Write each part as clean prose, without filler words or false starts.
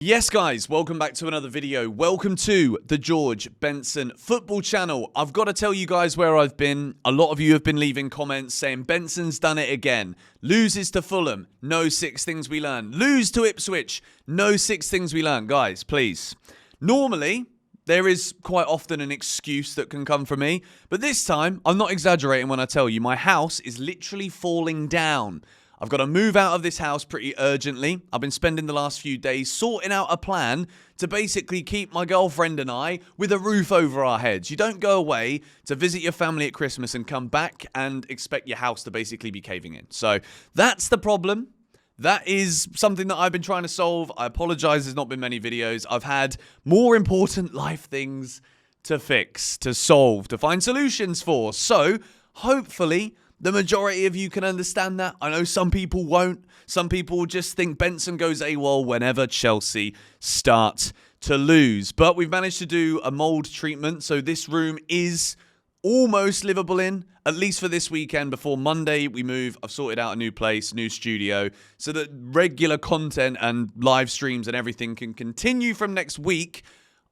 Yes guys, welcome back to another video. Welcome to the George Benson football channel. I've got to tell you guys where I've been. A lot of you have been leaving comments saying Benson's done it again. Loses to Fulham, no 6 things we learn. Lose to Ipswich, no 6 things we learn. Guys, please. Normally, there is quite often an excuse that can come from me. But this time, I'm not exaggerating when I tell you, my house is literally falling down. I've got to move out of this house pretty urgently. I've been spending the last few days sorting out a plan to basically keep my girlfriend and I with a roof over our heads. You don't go away to visit your family at Christmas and come back and expect your house to basically be caving in. So that's the problem. That is something that I've been trying to solve. I apologize, there's not been many videos. I've had more important life things to fix, to solve, to find solutions for. So hopefully the majority of you can understand that. I know some people won't. Some people will just think Benson goes AWOL whenever Chelsea start to lose. But we've managed to do a mould treatment, so this room is almost livable in, at least for this weekend. Before Monday we move, I've sorted out a new place, new studio, so that regular content and live streams and everything can continue from next week.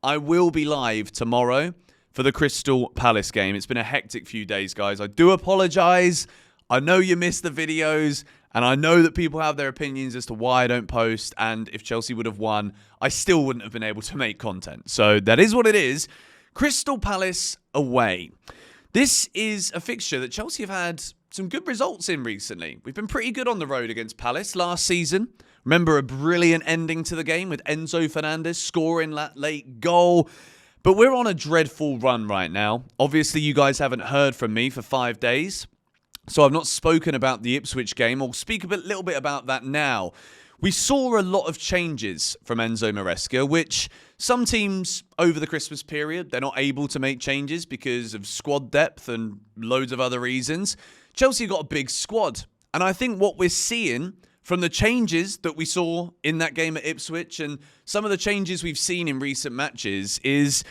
I will be live tomorrow for the Crystal Palace game. It's been a hectic few days, guys. I do apologise. I know you missed the videos, and I know that people have their opinions as to why I don't post, and if Chelsea would have won, I still wouldn't have been able to make content. So that is what it is. Crystal Palace away. This is a fixture that Chelsea have had some good results in recently. We've been pretty good on the road against Palace last season. Remember a brilliant ending to the game with Enzo Maresca scoring that late goal. But we're on a dreadful run right now. Obviously, you guys haven't heard from me for 5 days, so I've not spoken about the Ipswich game. I'll speak a little bit about that now. We saw a lot of changes from Enzo Maresca, which some teams over the Christmas period, they're not able to make changes because of squad depth and loads of other reasons. Chelsea got a big squad, and I think what we're seeing from the changes that we saw in that game at Ipswich and some of the changes we've seen in recent matches is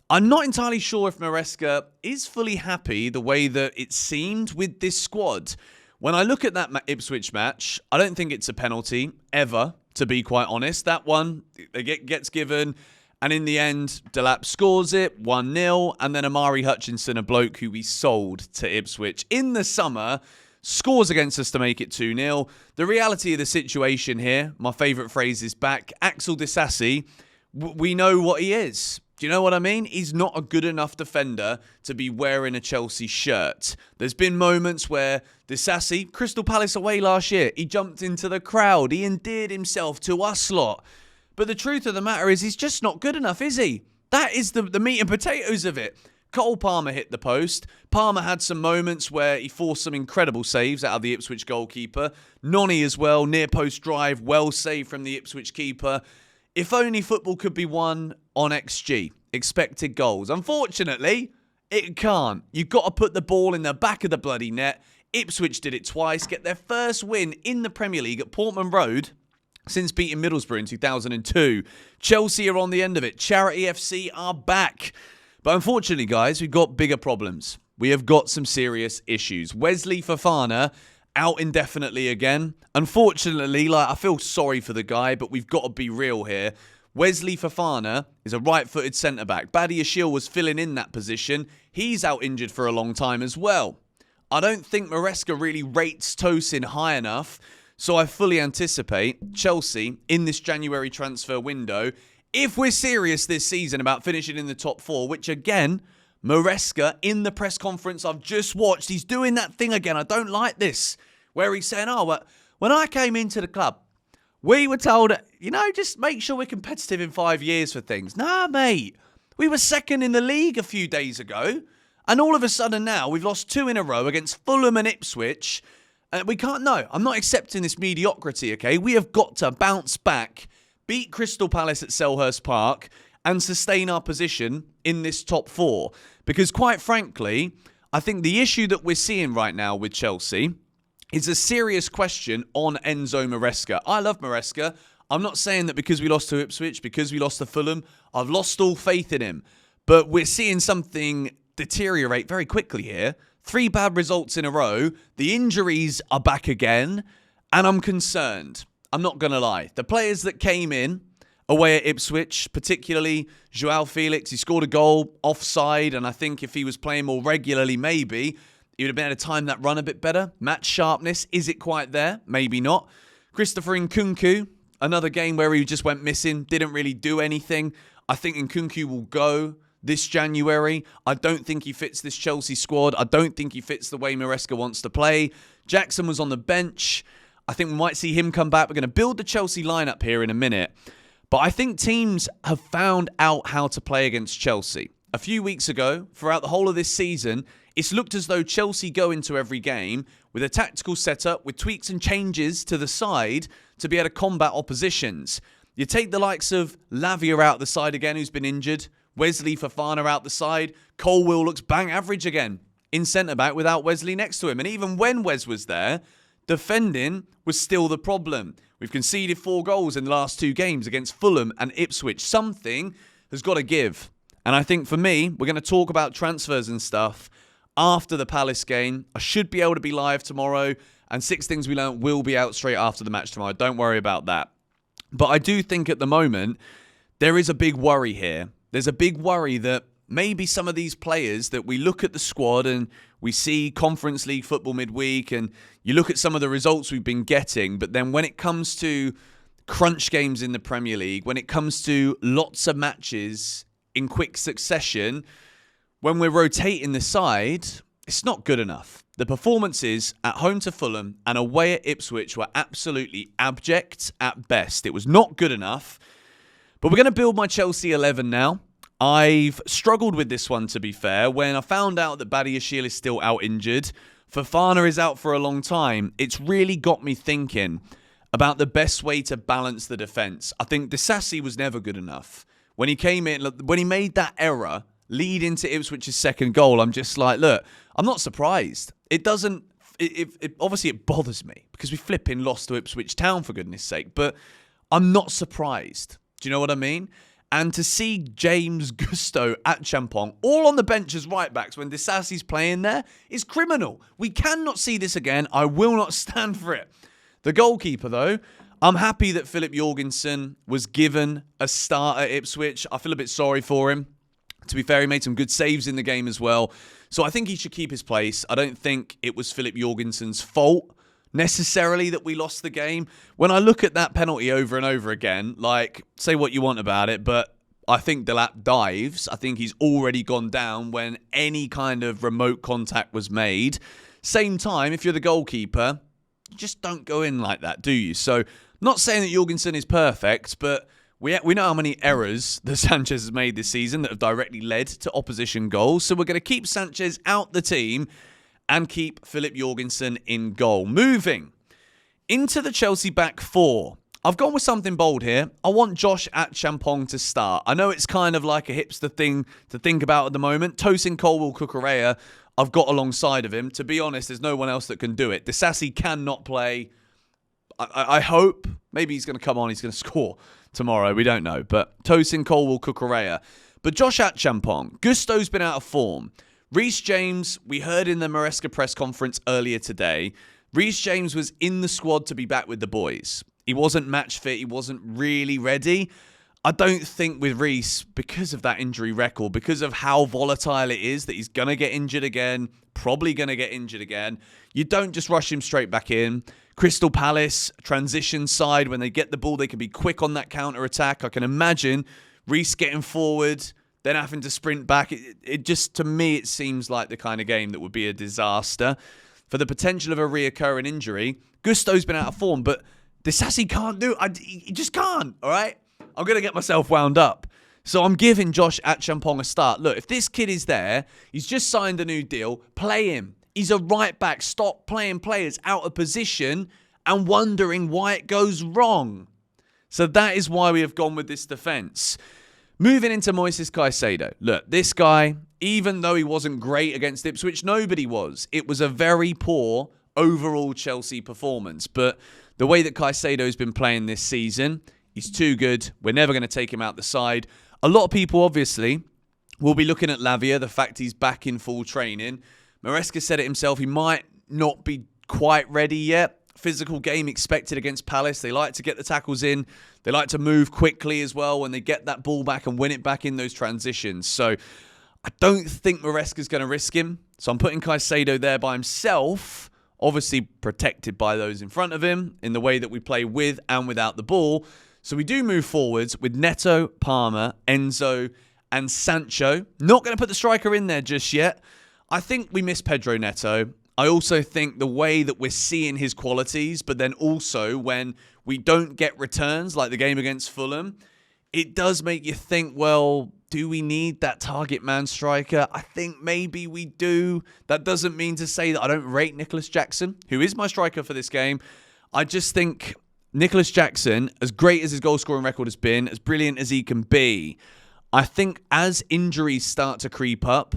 I'm not entirely sure if Maresca is fully happy the way that it seemed with this squad. When I look at that Ipswich match, I don't think it's a penalty, ever, to be quite honest. That one gets given, and in the end, Delap scores it, 1-0, and then Amari Hutchinson, a bloke who we sold to Ipswich in the summer, scores against us to make it 2-0. The reality of the situation here, my favourite phrase is back. Axel Disasi, we know what he is. Do you know what I mean? He's not a good enough defender to be wearing a Chelsea shirt. There's been moments where Disasi, Crystal Palace away last year, he jumped into the crowd. He endeared himself to us lot. But the truth of the matter is he's just not good enough, is he? That is the meat and potatoes of it. Cole Palmer hit the post. Palmer had some moments where he forced some incredible saves out of the Ipswich goalkeeper. Noni as well, near post drive, well saved from the Ipswich keeper. If only football could be won on XG, expected goals. Unfortunately, it can't. You've got to put the ball in the back of the bloody net. Ipswich did it twice, get their first win in the Premier League at Portman Road since beating Middlesbrough in 2002. Chelsea are on the end of it. Charity FC are back. But unfortunately, guys, we've got bigger problems. We have got some serious issues. Wesley Fofana out indefinitely again. Unfortunately, I feel sorry for the guy, but we've got to be real here. Wesley Fofana is a right-footed centre-back. Badi Ashil was filling in that position. He's out injured for a long time as well. I don't think Maresca really rates Tosin high enough, so I fully anticipate Chelsea in this January transfer window, if we're serious this season about finishing in the top 4, which again, Maresca in the press conference I've just watched, he's doing that thing again. I don't like this, where he's saying, when I came into the club, we were told, just make sure we're competitive in 5 years for things. Nah, mate. We were second in the league a few days ago, and all of a sudden now we've lost 2 in a row against Fulham and Ipswich. We can't, no, I'm not accepting this mediocrity, okay? We have got to bounce back, beat Crystal Palace at Selhurst Park, and sustain our position in this top 4. Because quite frankly, I think the issue that we're seeing right now with Chelsea is a serious question on Enzo Maresca. I love Maresca. I'm not saying that because we lost to Ipswich, because we lost to Fulham, I've lost all faith in him. But we're seeing something deteriorate very quickly here. 3 bad results in a row. The injuries are back again. And I'm concerned. I'm not going to lie. The players that came in away at Ipswich, particularly Joao Felix. He scored a goal offside, and I think if he was playing more regularly, maybe he would have been able to time that run a bit better. Match sharpness, is it quite there? Maybe not. Christopher Nkunku, another game where he just went missing, didn't really do anything. I think Nkunku will go this January. I don't think he fits this Chelsea squad. I don't think he fits the way Maresca wants to play. Jackson was on the bench. I think we might see him come back. We're going to build the Chelsea lineup here in a minute. But I think teams have found out how to play against Chelsea. A few weeks ago, throughout the whole of this season, it's looked as though Chelsea go into every game with a tactical setup, with tweaks and changes to the side to be able to combat oppositions. You take the likes of Lavia out the side again, who's been injured. Wesley Fofana out the side. Colwill looks bang average again in centre-back without Wesley next to him. And even when Wes was there, defending was still the problem. We've conceded 4 goals in the last 2 games against Fulham and Ipswich. Something has got to give. And I think for me, we're going to talk about transfers and stuff after the Palace game. I should be able to be live tomorrow. And 6 Things We Learned will be out straight after the match tomorrow. Don't worry about that. But I do think at the moment, there is a big worry here. There's a big worry that maybe some of these players that we look at the squad and we see Conference League football midweek and you look at some of the results we've been getting, but then when it comes to crunch games in the Premier League, when it comes to lots of matches in quick succession, when we're rotating the side, it's not good enough. The performances at home to Fulham and away at Ipswich were absolutely abject at best. It was not good enough. But we're going to build my Chelsea 11 now. I've struggled with this one, to be fair. When I found out that Badiashile is still out injured, Fofana is out for a long time, it's really got me thinking about the best way to balance the defence. I think Disasi was never good enough. When he came in, when he made that error leading to Ipswich's second goal, I'm just like, look, I'm not surprised. Obviously it bothers me because we flipping lost to Ipswich Town, for goodness sake, but I'm not surprised. Do you know what I mean? And to see James, Gusto, Achampong all on the bench as right-backs when Disasi's playing there is criminal. We cannot see this again. I will not stand for it. The goalkeeper, though, I'm happy that Philip Jorgensen was given a start at Ipswich. I feel a bit sorry for him. To be fair, he made some good saves in the game as well. So I think he should keep his place. I don't think it was Philip Jorgensen's fault necessarily that we lost the game. When I look at that penalty over and over again, like, say what you want about it, but I think Delap dives. I think he's already gone down when any kind of remote contact was made. Same time, if you're the goalkeeper, you just don't go in like that, do you? So, not saying that Jorgensen is perfect, but we know how many errors that Sanchez has made this season that have directly led to opposition goals. So we're going to keep Sanchez out the team and keep Philip Jorgensen in goal. Moving into the Chelsea back 4. I've gone with something bold here. I want Josh Achampong to start. I know it's kind of like a hipster thing to think about at the moment. Tosin Colwill-Cucurella, I've got alongside of him. To be honest, there's no one else that can do it. Disasi cannot play. I hope. Maybe he's going to come on. He's going to score tomorrow. We don't know. But Tosin Colwill-Cucurella. But Josh Achampong. Gusto's been out of form. Reece James, we heard in the Maresca press conference earlier today, Reece James was in the squad to be back with the boys. He wasn't match fit. He wasn't really ready. I don't think with Reece, because of that injury record, because of how volatile it is that he's going to get injured again, probably going to get injured again, you don't just rush him straight back in. Crystal Palace, transition side, when they get the ball, they can be quick on that counter-attack. I can imagine Reece getting forward, then having to sprint back. It just, to me, it seems like the kind of game that would be a disaster. For the potential of a reoccurring injury, Gusto's been out of form, but Disasi can't do it. He just can't, all right? I'm going to get myself wound up. So I'm giving Josh Achampong a start. Look, if this kid is there, he's just signed a new deal, play him. He's a right back. Stop playing players out of position and wondering why it goes wrong. So that is why we have gone with this defence. Moving into Moises Caicedo. Look, this guy, even though he wasn't great against Ipswich, nobody was. It was a very poor overall Chelsea performance. But the way that Caicedo's been playing this season, he's too good. We're never going to take him out the side. A lot of people, obviously, will be looking at Lavia, the fact he's back in full training. Maresca said it himself, he might not be quite ready yet. physical game expected against Palace. They like to get the tackles in. They like to move quickly as well when they get that ball back and win it back in those transitions. So I don't think Maresca's going to risk him. So I'm putting Caicedo there by himself, obviously protected by those in front of him in the way that we play with and without the ball. So we do move forwards with Neto, Palmer, Enzo, and Sancho. Not going to put the striker in there just yet. I think we miss Pedro Neto. I also think the way that we're seeing his qualities, but then also when we don't get returns like the game against Fulham, it does make you think, well, do we need that target man striker? I think maybe we do. That doesn't mean to say that I don't rate Nicholas Jackson, who is my striker for this game. I just think Nicholas Jackson, as great as his goal scoring record has been, as brilliant as he can be, I think as injuries start to creep up,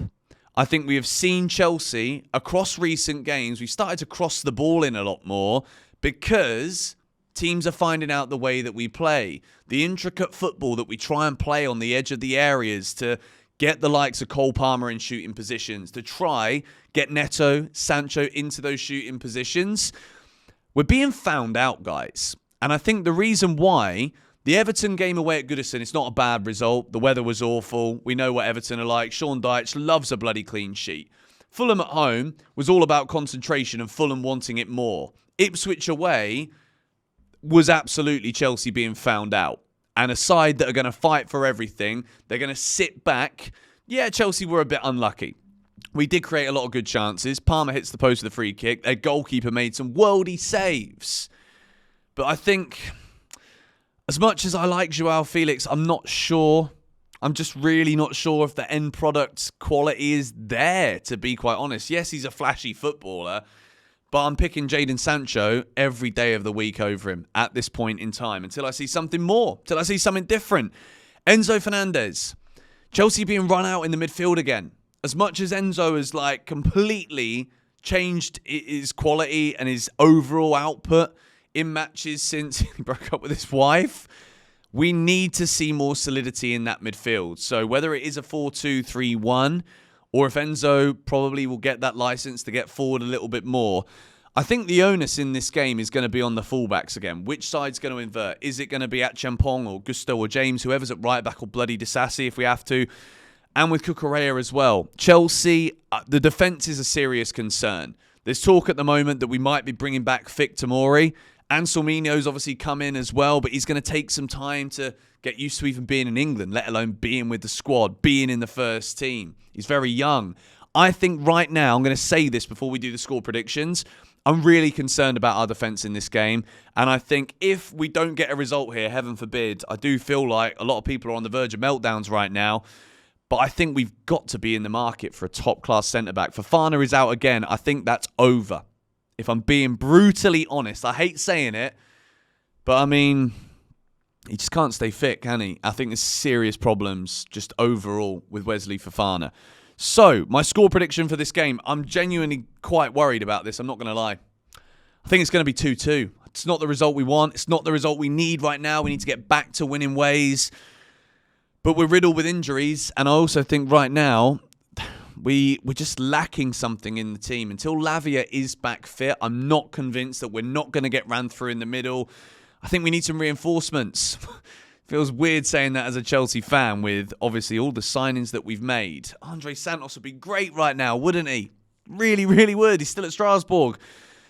I think we have seen Chelsea across recent games, we've started to cross the ball in a lot more because teams are finding out the way that we play. The intricate football that we try and play on the edge of the areas to get the likes of Cole Palmer in shooting positions, to try get Neto, Sancho into those shooting positions. We're being found out, guys. And I think the reason why the Everton game away at Goodison, it's not a bad result. The weather was awful. We know what Everton are like. Sean Dyche loves a bloody clean sheet. Fulham at home was all about concentration and Fulham wanting it more. Ipswich away was absolutely Chelsea being found out. And a side that are going to fight for everything. They're going to sit back. Yeah, Chelsea were a bit unlucky. We did create a lot of good chances. Palmer hits the post with a free kick. Their goalkeeper made some worldy saves. But I think, as much as I like Joao Felix, I'm not sure. I'm just really not sure if the end product quality is there, to be quite honest. Yes, he's a flashy footballer, but I'm picking Jadon Sancho every day of the week over him at this point in time until I see something more, until I see something different. Enzo Fernandez. Chelsea being run out in the midfield again. As much as Enzo has completely changed his quality and his overall output in matches since he broke up with his wife, we need to see more solidity in that midfield. So whether it is a 4-2-3-1 or if Enzo probably will get that license to get forward a little bit more, I think the onus in this game is going to be on the fullbacks again. Which side's going to invert? Is it going to be at Champong or Gusto or James, whoever's at right back, or bloody Disasi if we have to? And with Cucurella as well. Chelsea, the defence is a serious concern. There's talk at the moment that we might be bringing back Fik Tamori. Anselmino's obviously come in as well, but he's going to take some time to get used to even being in England, let alone being with the squad, being in the first team. He's very young. I think right now, I'm going to say this before we do the score predictions, I'm really concerned about our defence in this game. And I think if we don't get a result here, heaven forbid, I do feel like a lot of people are on the verge of meltdowns right now. But I think we've got to be in the market for a top-class centre-back. Fofana is out again. I think that's over. If I'm being brutally honest, I hate saying it, but I mean, he just can't stay fit, can he? I think there's serious problems just overall with Wesley Fofana. So, my score prediction for this game, I'm genuinely quite worried about this, I'm not going to lie. I think it's going to be 2-2. It's not the result we want. It's not the result we need right now. We need to get back to winning ways. But we're riddled with injuries, and I also think right now, we're just lacking something in the team. Until Lavia is back fit, I'm not convinced that we're not going to get ran through in the middle. I think we need some reinforcements. Feels weird saying that as a Chelsea fan with, obviously, all the signings that we've made. Andre Santos would be great right now, wouldn't he? Really, really would. He's still at Strasbourg.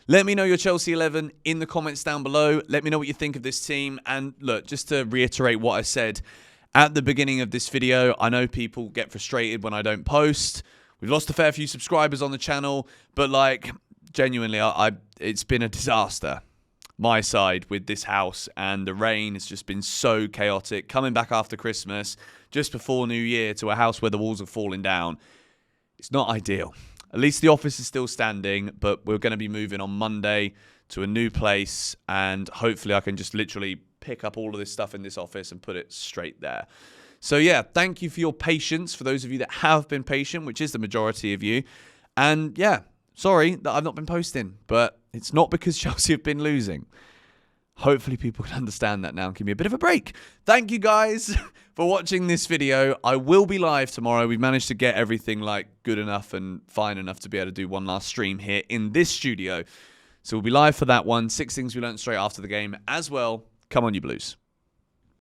Let me know your Chelsea 11 in the comments down below. Let me know what you think of this team. And look, just to reiterate what I said at the beginning of this video, I know people get frustrated when I don't post. We've lost a fair few subscribers on the channel, but genuinely, it's been a disaster. My side with this house, and the rain has just been so chaotic. Coming back after Christmas, just before New Year, to a house where the walls are falling down. It's not ideal. At least the office is still standing, but we're going to be moving on Monday to a new place, and hopefully I can just literally pick up all of this stuff in this office and put it straight there. So yeah, thank you for your patience, for those of you that have been patient, which is the majority of you. And yeah, sorry that I've not been posting, but it's not because Chelsea have been losing. Hopefully people can understand that now and give me a bit of a break. Thank you guys for watching this video. I will be live tomorrow. We've managed to get everything good enough and fine enough to be able to do one last stream here in this studio. So we'll be live for that one. 6 things we learned straight after the game as well. Come on, you Blues.